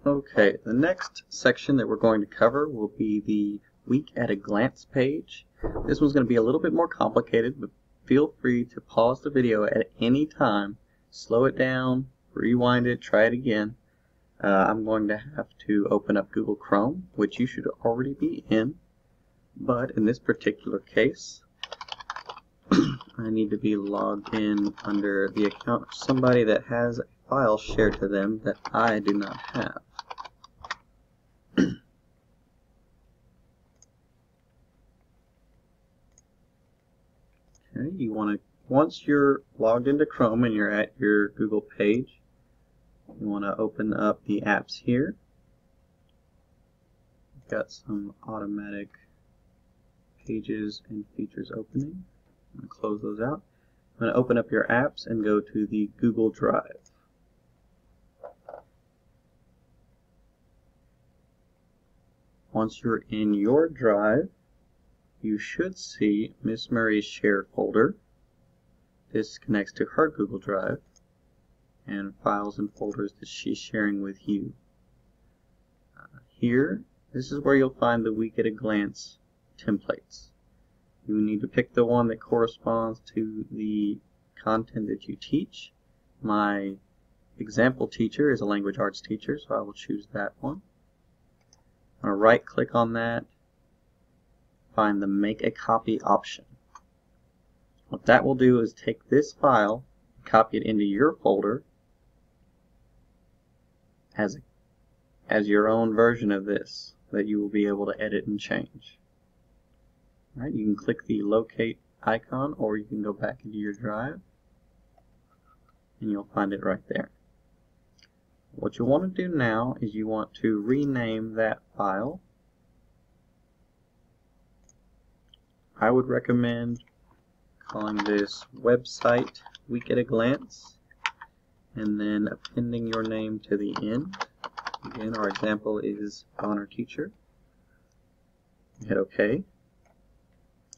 Okay, the next section that we're going to cover will be the Week at a Glance page. This one's going to be a little bit more complicated, but feel free to pause the video at any time, slow it down, rewind it, try it again. I'm going to have to open up Google Chrome, which you should already be in, but in this particular case, I need to be logged in under the account of somebody that has a file shared to them that I do not have. Okay, you want to, once you're logged into Chrome and you're at your Google page, you want to open up the apps here. We've got some automatic pages and features opening. I'm going to close those out. I'm going to open up your apps and go to the Google Drive. Once you're in your drive, you should see Miss Murray's shared folder. This connects to her Google Drive and files and folders that she's sharing with you. Here, this is where you'll find the Week at a Glance templates. You need to pick the one that corresponds to the content that you teach. My example teacher is a language arts teacher, so I will choose that one. I'm going to right click on that, find the Make a Copy option. What that will do is take this file, copy it into your folder as your own version of this that you will be able to edit and change. All right, you can click the locate icon, or you can go back into your drive and you'll find it right there. What you want to do now is you want to rename that file. I would recommend calling this Website Week at a Glance and then appending your name to the end. Again, our example is Honor Teacher. Hit OK.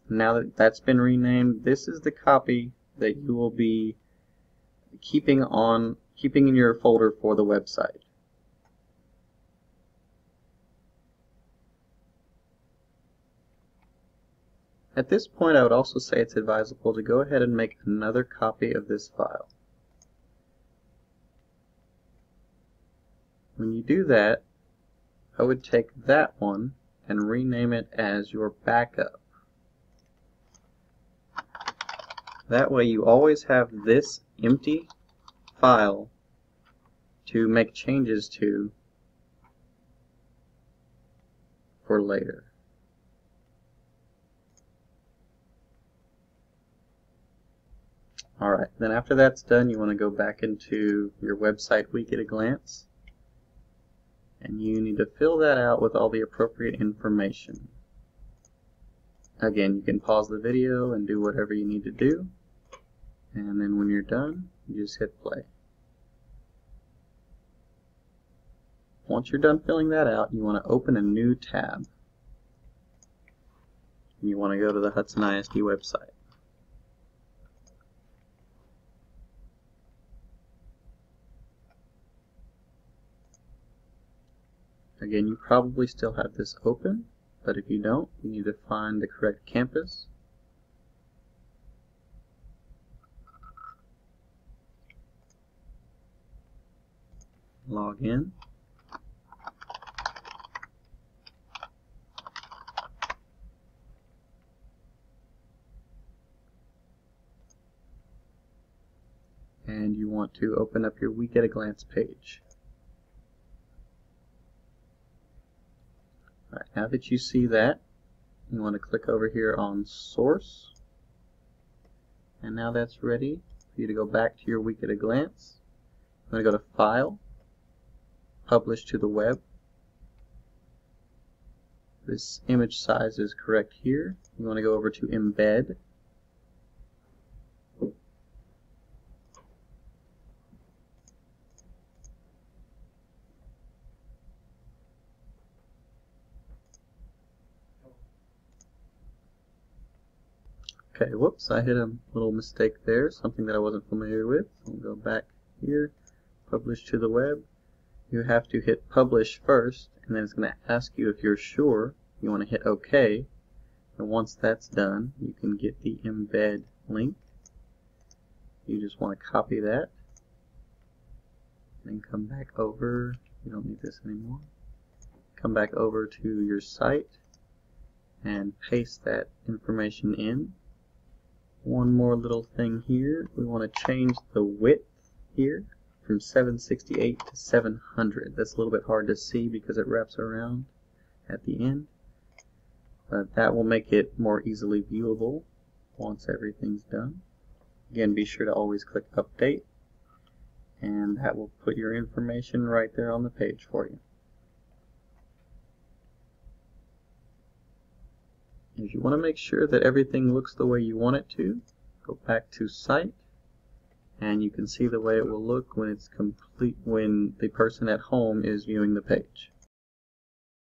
Now that that's been renamed, this is the copy that you will be keeping in your folder for the website. At this point, I would also say it's advisable to go ahead and make another copy of this file. When you do that, I would take that one and rename it as your backup. That way you always have this empty file to make changes to for later. Alright, then after that's done, you want to go back into your website Week at a Glance, and you need to fill that out with all the appropriate information. Again, you can pause the video and do whatever you need to do, and then when you're done, you just hit play. Once you're done filling that out, you want to open a new tab. And you want to go to the Hudson ISD website. Again, you probably still have this open, but if you don't, you need to find the correct campus. Log in. And you want to open up your Week at a Glance page. Alright, now that you see that, you want to click over here on Source. And now that's ready for you to go back to your Week at a Glance. I'm going to go to File, Publish to the Web. This image size is correct here. You want to go over to Embed. Okay, whoops, I hit a little mistake there, something that I wasn't familiar with. I'll go back here, Publish to the Web. you have to hit publish first, and then it's going to ask you if you're sure. You want to hit OK, and once that's done, you can get the embed link. You just want to copy that, and then come back over. You don't need this anymore. Come back over to your site and paste that information in. One more little thing here. We want to change the width here from 768 to 700. That's a little bit hard to see because it wraps around at the end. But that will make it more easily viewable once everything's done. Again, be sure to always click Update, and that will put your information right there on the page for you. If you want to make sure that everything looks the way you want it to, go back to Site, and you can see the way it will look when it's complete, when the person at home is viewing the page.